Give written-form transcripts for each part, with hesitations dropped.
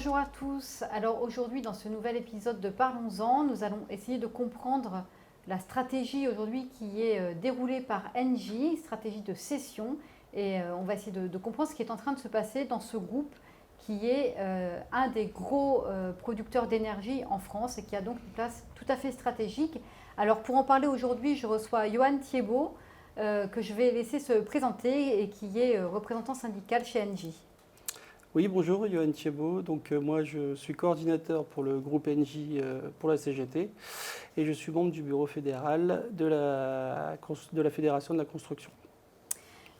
Bonjour à tous. Alors aujourd'hui, dans ce nouvel épisode de Parlons-en, nous allons essayer de comprendre la stratégie aujourd'hui qui est déroulée par Engie, stratégie de cession. Et on va essayer de comprendre ce qui est en train de se passer dans ce groupe qui est un des gros producteurs d'énergie en France et qui a donc une place tout à fait stratégique. Alors pour en parler aujourd'hui, je reçois Johan Thiebaud, que je vais laisser se présenter et qui est représentant syndical chez Engie. Oui, bonjour, Johan Thiebaud. Donc, moi, je suis coordinateur pour le groupe Engie pour la CGT et je suis membre du bureau fédéral de la Fédération de la construction.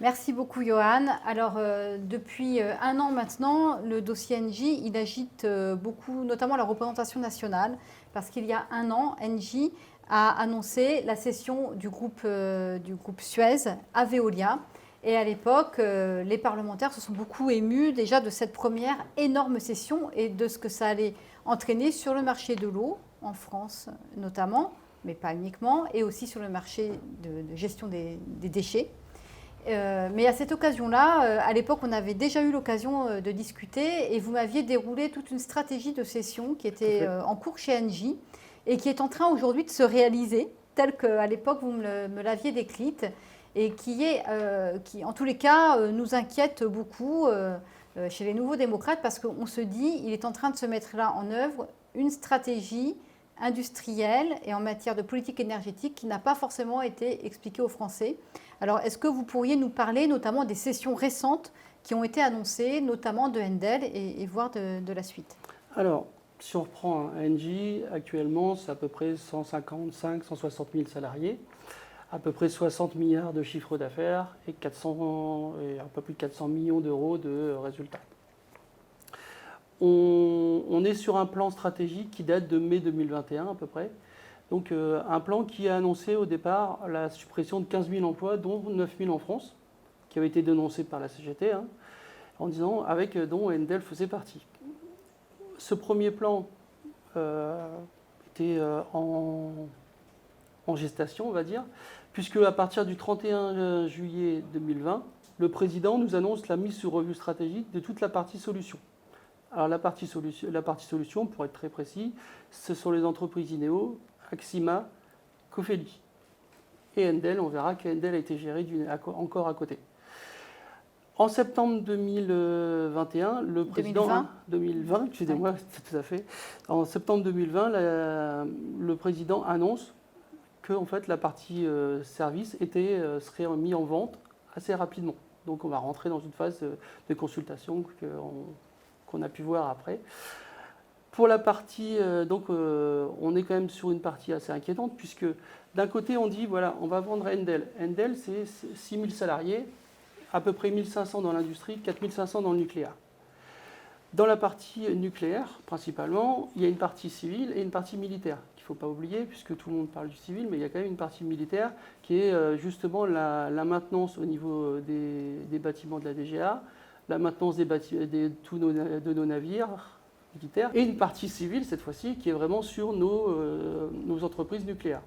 Merci beaucoup, Johan. Alors, depuis un an maintenant, le dossier Engie, il agite beaucoup, notamment la représentation nationale, parce qu'il y a un an, Engie a annoncé la cession du groupe Suez à Veolia. Et à l'époque, les parlementaires se sont beaucoup émus déjà de cette première énorme cession et de ce que ça allait entraîner sur le marché de l'eau, en France notamment, mais pas uniquement, et aussi sur le marché de gestion des déchets. Mais à cette occasion-là, à l'époque, on avait déjà eu l'occasion de discuter et vous m'aviez déroulé toute une stratégie de cession qui était en cours chez Engie et qui est en train aujourd'hui de se réaliser, telle qu'à l'époque, vous me l'aviez décrite, et qui, en tous les cas, nous inquiète beaucoup chez les nouveaux démocrates parce qu'on se dit il est en train de se mettre là en œuvre une stratégie industrielle et en matière de politique énergétique qui n'a pas forcément été expliquée aux Français. Alors, est-ce que vous pourriez nous parler notamment des cessions récentes qui ont été annoncées, notamment de Wendel, et voir de la suite? Alors, si on reprend Engie, actuellement, c'est à peu près 155-160 000 salariés, à peu près 60 milliards de chiffre d'affaires et un peu plus de 400 millions d'euros de résultats. On est sur un plan stratégique qui date de mai 2021 à peu près. Donc un plan qui a annoncé au départ la suppression de 15 000 emplois, dont 9 000 en France, qui avait été dénoncé par la CGT, en disant dont Wendel faisait partie. Ce premier plan était en gestation, on va dire, puisque à partir du 31 juillet 2020, le président nous annonce la mise sur revue stratégique de toute la partie solution. Alors la partie solution, pour être très précis, ce sont les entreprises INEO, Axima, Cofeli. Et Wendel, on verra que Wendel a été géré encore à côté. En septembre 2021, le président... 2020, excusez-moi, tout à fait. En septembre 2020, le président annonce que en fait, la partie service serait mise en vente assez rapidement. Donc on va rentrer dans une phase de consultation qu'on a pu voir après. Pour la partie, on est quand même sur une partie assez inquiétante, puisque d'un côté, on dit, voilà, on va vendre Wendel. Wendel, c'est 6 000 salariés, à peu près 1 500 dans l'industrie, 4 500 dans le nucléaire. Dans la partie nucléaire, principalement, il y a une partie civile et une partie militaire, qu'il ne faut pas oublier, puisque tout le monde parle du civil, mais il y a quand même une partie militaire qui est justement la maintenance au niveau des bâtiments de la DGA, la maintenance de nos navires militaires, et une partie civile, cette fois-ci, qui est vraiment sur nos entreprises nucléaires.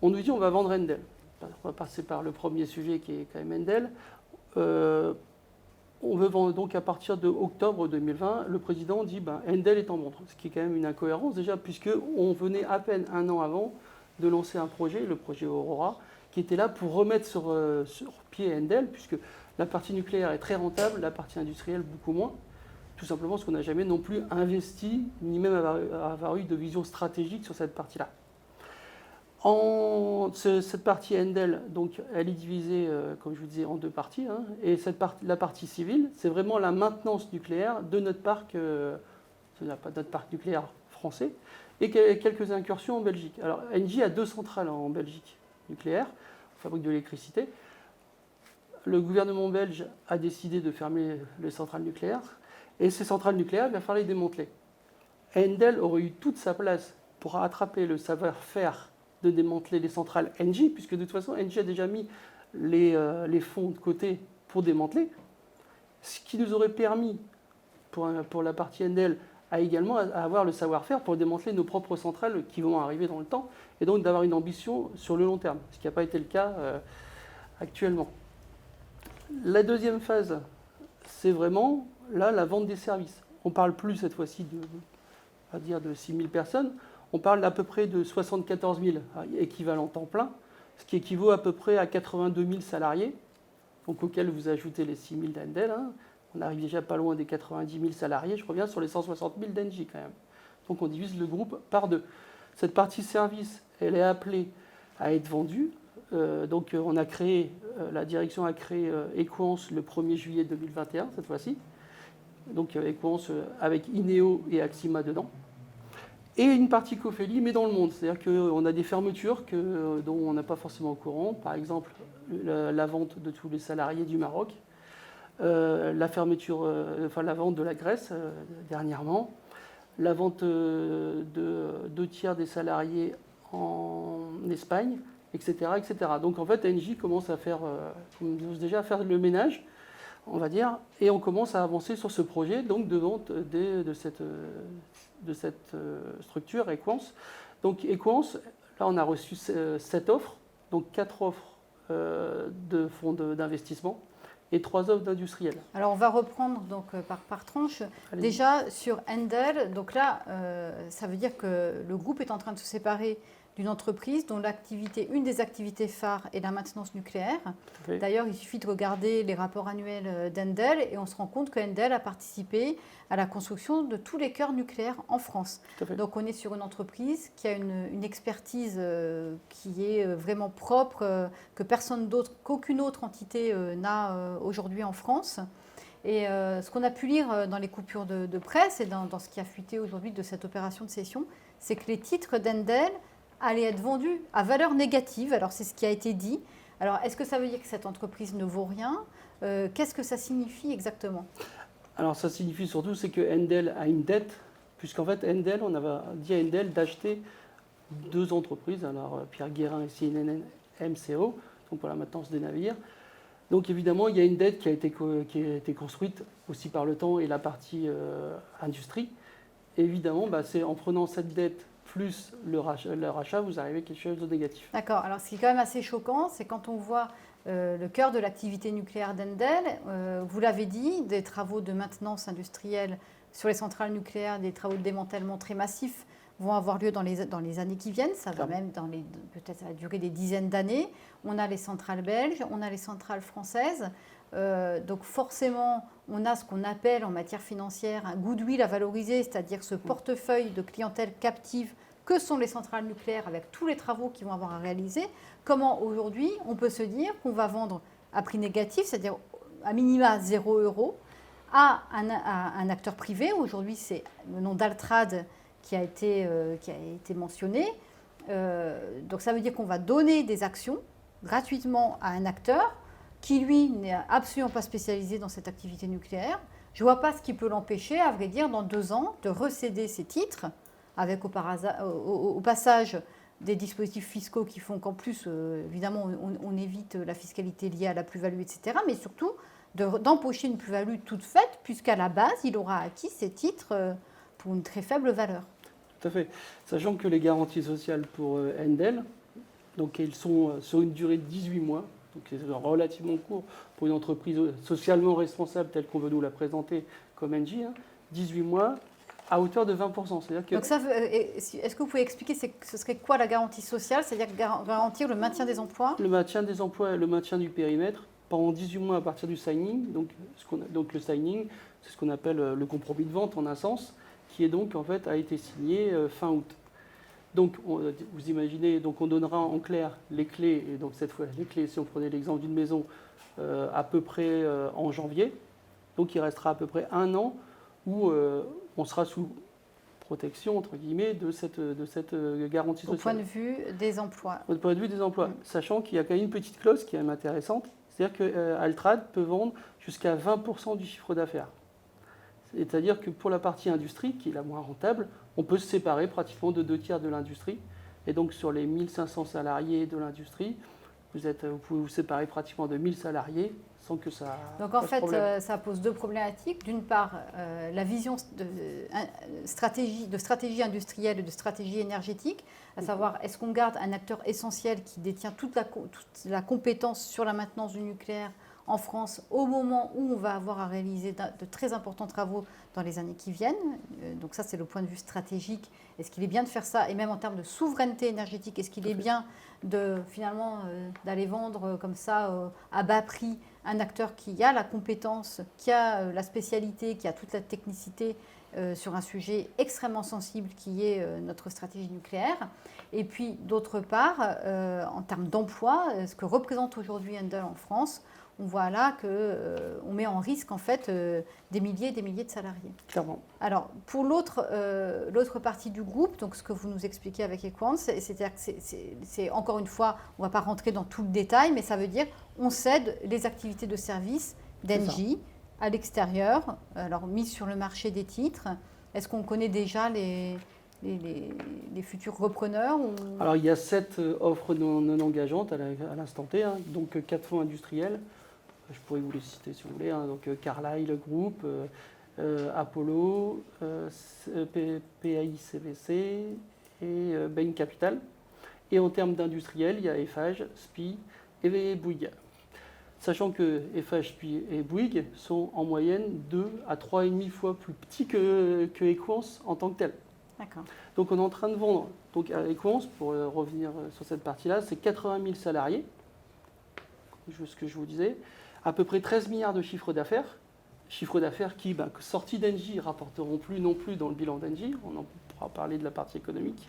On nous dit on va vendre Wendel. On va passer par le premier sujet qui est quand même Wendel. On veut vendre donc à partir de octobre 2020, le président dit Wendel est en vente, ce qui est quand même une incohérence déjà, puisqu'on venait à peine un an avant de lancer un projet, le projet Aurora, qui était là pour remettre sur pied Wendel, puisque la partie nucléaire est très rentable, la partie industrielle beaucoup moins, tout simplement parce qu'on n'a jamais non plus investi, ni même avoir eu de vision stratégique sur cette partie-là. Cette partie Wendel, donc, elle est divisée, comme je vous disais, en deux parties. Et la partie civile, c'est vraiment la maintenance nucléaire de notre parc, notre parc nucléaire français, et quelques incursions en Belgique. Alors, Engie a 2 centrales en Belgique nucléaires, on fabrique de l'électricité. Le gouvernement belge a décidé de fermer les centrales nucléaires, et ces centrales nucléaires, il va falloir les démanteler. Wendel aurait eu toute sa place pour attraper le savoir-faire de démanteler les centrales Engie, puisque de toute façon, Engie a déjà mis les fonds de côté pour démanteler, ce qui nous aurait permis, pour la partie Wendel, à également avoir le savoir-faire pour démanteler nos propres centrales qui vont arriver dans le temps, et donc d'avoir une ambition sur le long terme, ce qui n'a pas été le cas actuellement. La deuxième phase, c'est vraiment là la vente des services. on parle plus cette fois-ci on va dire de 6 000 personnes, on parle d'à peu près de 74 000 équivalents temps plein, ce qui équivaut à peu près à 82 000 salariés, donc auxquels vous ajoutez les 6 000 d'Endel. Hein. On arrive déjà pas loin des 90 000 salariés, je reviens sur les 160 000 d'Engie quand même. Donc on divise le groupe par 2. Cette partie service, elle est appelée à être vendue. Donc on a créé, la direction a créé Equance le 1er juillet 2021, cette fois-ci. Donc Equance avec Ineo et Axima dedans. Et une partie Cofeli, mais dans le monde. C'est-à-dire qu'on a des fermetures dont on n'a pas forcément au courant. Par exemple, la vente de tous les salariés du Maroc, la fermeture, la vente de la Grèce dernièrement, la vente de 2/3 des salariés en Espagne, etc., etc. Donc en fait, Engie commence déjà à faire le ménage, on va dire, et on commence à avancer sur ce projet donc de vente de cette structure Equance. Donc Equance, là on a reçu 7 offres, donc 4 offres de fonds d'investissement et 3 offres d'industriels. Alors on va reprendre donc par tranche. Allez-y. Déjà sur Endel, donc là ça veut dire que le groupe est en train de se séparer d'une entreprise dont une des activités phares est la maintenance nucléaire. Oui. D'ailleurs, il suffit de regarder les rapports annuels d'Endel et on se rend compte que Endel a participé à la construction de tous les cœurs nucléaires en France. Donc on est sur une entreprise qui a une expertise qui est vraiment propre, que personne d'autre, qu'aucune autre entité n'a aujourd'hui en France. Et ce qu'on a pu lire dans les coupures de presse et dans ce qui a fuité aujourd'hui de cette opération de cession, c'est que les titres d'Endel allaient être vendus à valeur négative. Alors c'est ce qui a été dit. Alors est-ce que ça veut dire que cette entreprise ne vaut rien? Qu'est-ce que ça signifie exactement? Alors ça signifie surtout c'est que Endel a une dette, puisqu'en fait Endel, on avait dit à Endel d'acheter 2 entreprises, alors Pierre Guérin et CNN MCO, donc pour la maintenance des navires. Donc évidemment, il y a une dette qui a été construite aussi par le temps et la partie industrie. Et évidemment, c'est en prenant cette dette plus le rachat, vous arrivez à quelque chose de négatif. D'accord. Alors ce qui est quand même assez choquant, c'est quand on voit le cœur de l'activité nucléaire d'Endel, vous l'avez dit, des travaux de maintenance industrielle sur les centrales nucléaires, des travaux de démantèlement très massifs vont avoir lieu dans les années qui viennent. Ça va même peut-être ça va durer des dizaines d'années. On a les centrales belges, on a les centrales françaises. Donc forcément, on a ce qu'on appelle en matière financière un goodwill à valoriser, c'est-à-dire ce portefeuille de clientèle captive que sont les centrales nucléaires avec tous les travaux qu'ils vont avoir à réaliser. Comment aujourd'hui on peut se dire qu'on va vendre à prix négatif, c'est-à-dire à minima 0 € à un acteur privé. Aujourd'hui, c'est le nom d'Altrad qui a été mentionné. Donc ça veut dire qu'on va donner des actions gratuitement à un acteur qui, lui, n'est absolument pas spécialisé dans cette activité nucléaire. Je ne vois pas ce qui peut l'empêcher, à vrai dire, dans 2 ans, de recéder ses titres, avec au passage des dispositifs fiscaux qui font qu'en plus, évidemment, on évite la fiscalité liée à la plus-value, etc. Mais surtout, d'empocher une plus-value toute faite, puisqu'à la base, il aura acquis ces titres pour une très faible valeur. Tout à fait. Sachant que les garanties sociales pour Endel, donc elles sont sur une durée de 18 mois, donc c'est relativement court pour une entreprise socialement responsable telle qu'on veut nous la présenter comme Engie, 18 mois à hauteur de 20%. C'est-à-dire que... Donc ça, est-ce que vous pouvez expliquer ce serait quoi la garantie sociale? C'est-à-dire garantir le maintien des emplois? Le maintien des emplois et le maintien du périmètre pendant 18 mois à partir du signing. Donc le signing, c'est ce qu'on appelle le compromis de vente en un sens, qui est donc en fait a été signé fin août. Donc, vous imaginez, donc on donnera en clair les clés, et donc cette fois, les clés, si on prenait l'exemple d'une maison, à peu près en janvier. Donc, il restera à peu près 1 an où on sera sous protection, entre guillemets, de cette garantie sociale. Au point de vue des emplois. Au point de vue des emplois, sachant qu'il y a quand même une petite clause qui est même intéressante, c'est-à-dire qu'Altrad peut vendre jusqu'à 20% du chiffre d'affaires. C'est-à-dire que pour la partie industrie, qui est la moins rentable, on peut se séparer pratiquement de 2/3 de l'industrie. Et donc sur les 1500 salariés de l'industrie, vous pouvez vous séparer pratiquement de 1000 salariés sans que ça... Donc en fait, ça pose 2 problématiques. D'une part, la vision de stratégie industrielle et de stratégie énergétique, à savoir est-ce qu'on garde un acteur essentiel qui détient toute la compétence sur la maintenance du nucléaire en France au moment où on va avoir à réaliser de très importants travaux dans les années qui viennent. Donc ça, c'est le point de vue stratégique. Est-ce qu'il est bien de faire ça? Et même en termes de souveraineté énergétique, est-ce qu'il est bien finalement d'aller vendre comme ça à bas prix un acteur qui a la compétence, qui a la spécialité, qui a toute la technicité sur un sujet extrêmement sensible qui est notre stratégie nucléaire. Et puis d'autre part, en termes d'emploi, ce que représente aujourd'hui Endel en France, on voit là qu'on met en risque en fait des milliers et des milliers de salariés. Clairement. Alors pour l'autre partie du groupe, donc ce que vous nous expliquez avec Equans, c'est-à-dire que c'est encore une fois, on ne va pas rentrer dans tout le détail, mais ça veut dire on cède les activités de service d'Engie à l'extérieur, alors mise sur le marché des titres. Est-ce qu'on connaît déjà les futurs repreneurs ou... Alors il y a 7 offres non engageantes à l'instant T, hein, donc 4 fonds industriels. Je pourrais vous les citer si vous voulez. Hein, donc Carlyle Group, Apollo, PAI-CVC et Bain Capital. Et en termes d'industriels, il y a Eiffage, SPIE et Bouygues. Sachant que Eiffage, SPIE et Bouygues sont en moyenne 2 à 3,5 fois plus petits que Equans en tant que tel. D'accord. Donc on est en train de vendre. Donc à Equans, pour revenir sur cette partie-là, c'est 80 000 salariés, ce que je vous disais, à peu près 13 milliards de chiffre d'affaires qui, sortis d'Engie, rapporteront plus non plus dans le bilan d'Engie. On en pourra parler de la partie économique.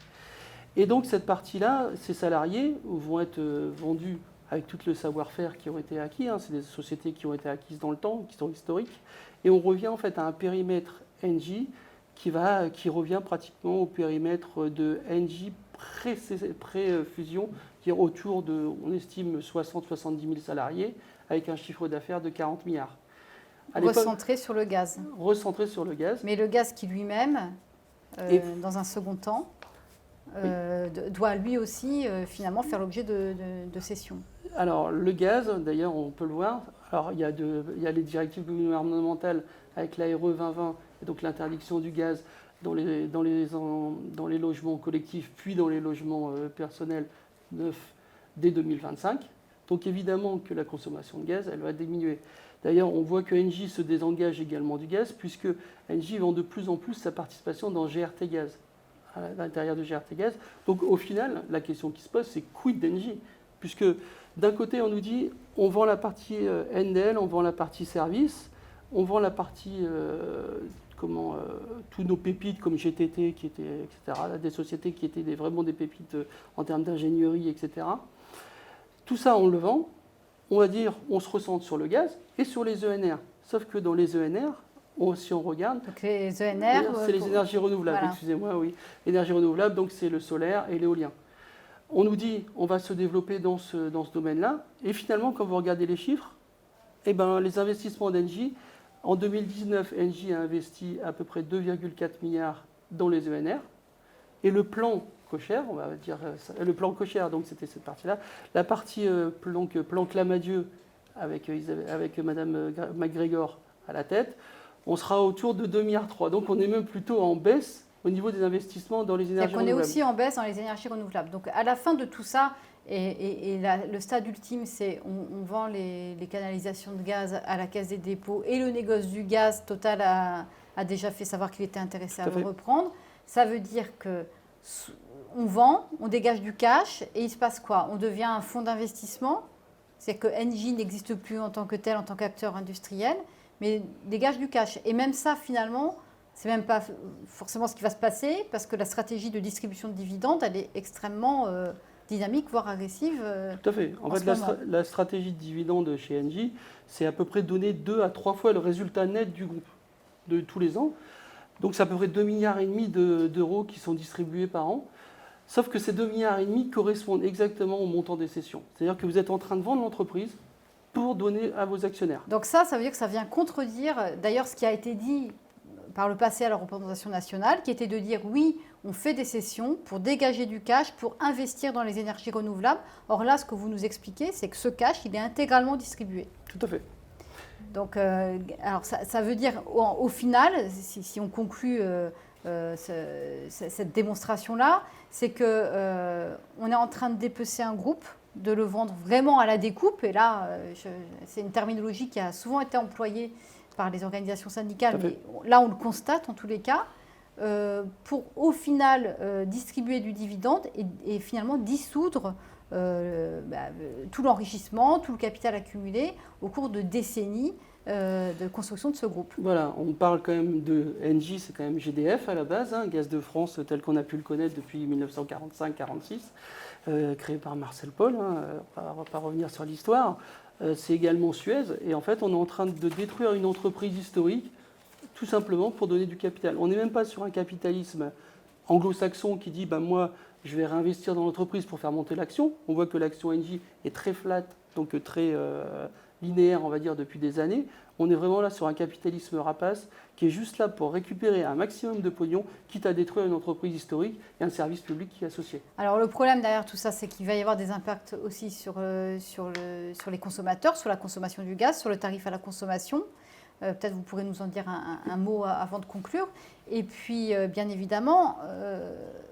Et donc cette partie-là, ces salariés vont être vendus avec tout le savoir-faire qui ont été acquis. Hein. C'est des sociétés qui ont été acquises dans le temps, qui sont historiques. Et on revient en fait à un périmètre Engie qui revient pratiquement au périmètre de Engie pré-fusion, qui est autour de, on estime, 60-70 000 salariés, avec un chiffre d'affaires de 40 milliards. Recentré sur le gaz. Recentré sur le gaz. Mais le gaz qui lui-même, dans un second temps, doit lui aussi finalement faire l'objet de cessions. Alors le gaz, d'ailleurs on peut le voir, alors il y a les directives gouvernementales avec l'ARE 2020, et donc l'interdiction du gaz dans les logements collectifs, puis dans les logements personnels neufs dès 2025. Donc évidemment que la consommation de gaz, elle va diminuer. D'ailleurs, on voit que Engie se désengage également du gaz, puisque Engie vend de plus en plus sa participation dans GRT Gaz, à l'intérieur de GRT Gaz. Donc au final, la question qui se pose, c'est quid d'Engie? Puisque d'un côté, on nous dit, on vend la partie NDL, on vend la partie service, on vend la partie, tous nos pépites comme GTT, qui étaient, etc., des sociétés qui étaient vraiment des pépites en termes d'ingénierie, etc. Tout ça, on le vend. On va dire, on se recentre sur le gaz et sur les ENR. Sauf que dans les ENR, si on regarde... Donc les ENR... C'est les énergies renouvelables, voilà. Excusez-moi, oui. Énergies renouvelables, donc c'est le solaire et l'éolien. On nous dit, on va se développer dans ce domaine-là. Et finalement, quand vous regardez les chiffres, les investissements d'Engie, en 2019, Engie a investi à peu près 2,4 milliards dans les ENR. Et le plan Cocher, on va dire, le plan Cocher, donc c'était cette partie-là. La partie plan Clamadieu avec Madame MacGregor à la tête, on sera autour de 2,3 milliards. Donc on est même plutôt en baisse au niveau des investissements dans les énergies renouvelables. On est aussi en baisse dans les énergies renouvelables. Donc à la fin de tout ça, le stade ultime, c'est on vend les canalisations de gaz à la Caisse des dépôts et le négoce du gaz, Total a déjà fait savoir qu'il était intéressé à le reprendre. Ça veut dire que on vend, on dégage du cash et il se passe quoi? On devient un fonds d'investissement. C'est que Engie n'existe plus en tant que tel, en tant qu'acteur industriel, mais dégage du cash. Et même ça, finalement, c'est même pas forcément ce qui va se passer parce que la stratégie de distribution de dividendes, elle est extrêmement dynamique, voire agressive. Tout à fait. En fait, la stratégie de dividendes chez Engie, c'est à peu près donner 2 à 3 fois le résultat net du groupe de tous les ans. Donc c'est à peu près 2,5 milliards d'euros qui sont distribués par an. Sauf que ces 2,5 milliards correspondent exactement au montant des cessions. C'est-à-dire que vous êtes en train de vendre l'entreprise pour donner à vos actionnaires. Donc ça veut dire que ça vient contredire, d'ailleurs, ce qui a été dit par le passé à la représentation nationale, qui était de dire oui, on fait des cessions pour dégager du cash, pour investir dans les énergies renouvelables. Or là, ce que vous nous expliquez, c'est que ce cash, il est intégralement distribué. Tout à fait. Donc, alors ça veut dire, au final, si on conclut cette démonstration-là, c'est qu'on est en train de dépecer un groupe de le vendre vraiment à la découpe. Et là, c'est une terminologie qui a souvent été employée par les organisations syndicales, mais là, on le constate en tous les cas, pour au final distribuer du dividende et finalement dissoudre tout l'enrichissement, tout le capital accumulé au cours de décennies de construction de ce groupe. Voilà, on parle quand même de Engie, c'est quand même GDF à la base, hein, Gaz de France tel qu'on a pu le connaître depuis 1945-46, créé par Marcel Paul, hein, on ne va pas revenir sur l'histoire. C'est également Suez, et en fait on est en train de détruire une entreprise historique, tout simplement pour donner du capital. On n'est même pas sur un capitalisme anglo-saxon qui dit moi je vais réinvestir dans l'entreprise pour faire monter l'action. On voit que l'action Engie est très flat, donc très linéaire, on va dire, depuis des années. On est vraiment là sur un capitalisme rapace qui est juste là pour récupérer un maximum de pognon, quitte à détruire une entreprise historique et un service public qui est associé. Alors le problème derrière tout ça, c'est qu'il va y avoir des impacts aussi sur les consommateurs, sur la consommation du gaz, sur le tarif à la consommation. Peut-être vous pourrez nous en dire un mot avant de conclure. Et puis, bien évidemment,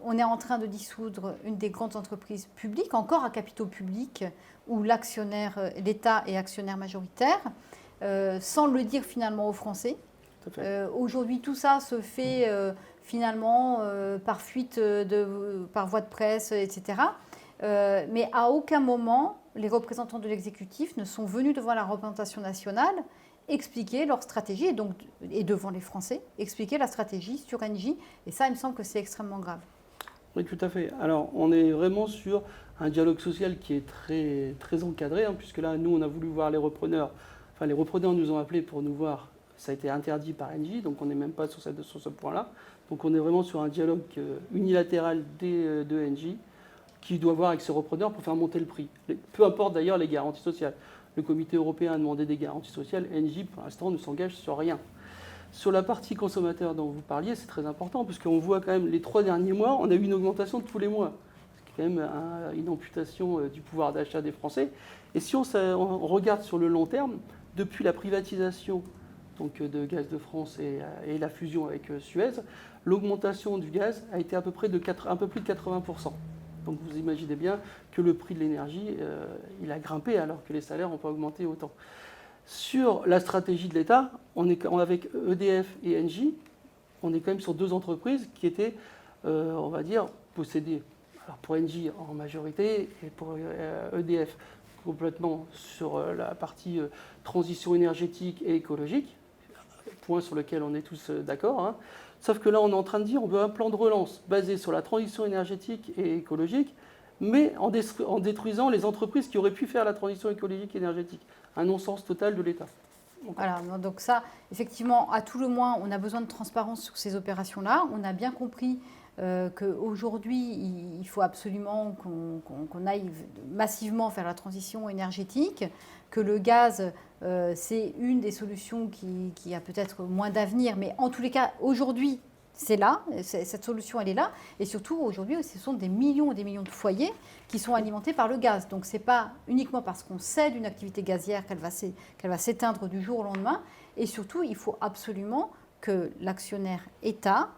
on est en train de dissoudre une des grandes entreprises publiques, encore à capitaux publics, où l'État est actionnaire majoritaire, sans le dire finalement aux Français. Aujourd'hui, tout ça se fait finalement par fuite, par voie de presse, etc. Mais à aucun moment, les représentants de l'exécutif ne sont venus devant la représentation nationale expliquer leur stratégie, et devant les Français, expliquer la stratégie sur Engie. Et ça, il me semble que c'est extrêmement grave. Oui, tout à fait. Alors, on est vraiment sur un dialogue social qui est très, très encadré, hein, puisque là, nous, on a voulu voir les repreneurs. Enfin, les repreneurs nous ont appelés pour nous voir. Ça a été interdit par Engie, donc on n'est même pas sur ce point-là. Donc, on est vraiment sur un dialogue unilatéral de Engie qui doit voir avec ses repreneurs pour faire monter le prix. Peu importe d'ailleurs les garanties sociales. Le comité européen a demandé des garanties sociales. Engie, pour l'instant, ne s'engage sur rien. Sur la partie consommateur dont vous parliez, c'est très important, parce qu'on voit quand même les 3 derniers mois, on a eu une augmentation de tous les mois. C'est quand même une amputation du pouvoir d'achat des Français. Et si on regarde sur le long terme, depuis la privatisation donc, de Gaz de France et la fusion avec Suez, l'augmentation du gaz a été à peu près un peu plus de 80%. Donc vous imaginez bien que le prix de l'énergie, il a grimpé alors que les salaires n'ont pas augmenté autant. Sur la stratégie de l'État, avec EDF et Engie, on est quand même sur 2 entreprises qui étaient, on va dire, possédées. Alors pour Engie en majorité et pour EDF complètement sur la partie transition énergétique et écologique, point sur lequel on est tous d'accord. Hein. Sauf que là, on est en train de dire qu'on veut un plan de relance basé sur la transition énergétique et écologique, mais en détruisant les entreprises qui auraient pu faire la transition écologique et énergétique. Un non-sens total de l'État. Voilà, donc ça, effectivement, à tout le moins, on a besoin de transparence sur ces opérations-là. On a bien compris qu'aujourd'hui, il faut absolument qu'on aille massivement faire la transition énergétique, que le gaz, c'est une des solutions qui a peut-être moins d'avenir, mais en tous les cas, aujourd'hui, c'est là, cette solution, elle est là. Et surtout, aujourd'hui, ce sont des millions et des millions de foyers qui sont alimentés par le gaz. Donc, ce n'est pas uniquement parce qu'on cède une activité gazière qu'elle va s'éteindre du jour au lendemain. Et surtout, il faut absolument que l'actionnaire État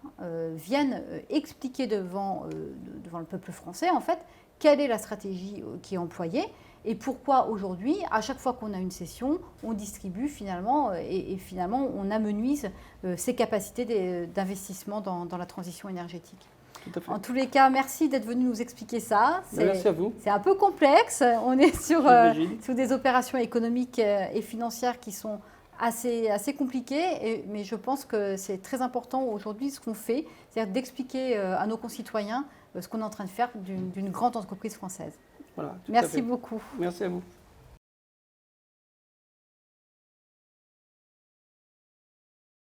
vienne expliquer devant le peuple français, en fait, quelle est la stratégie qui est employée et pourquoi aujourd'hui, à chaque fois qu'on a une cession, on distribue finalement et finalement on amenuise ses capacités d'investissement dans la transition énergétique. Tout à fait. En tous les cas, merci d'être venu nous expliquer ça. Merci à vous. C'est un peu complexe. On est sur des opérations économiques et financières qui sont assez compliquées, mais je pense que c'est très important aujourd'hui ce qu'on fait, c'est-à-dire d'expliquer à nos concitoyens ce qu'on est en train de faire d'une grande entreprise française. Voilà, merci beaucoup. Merci à vous.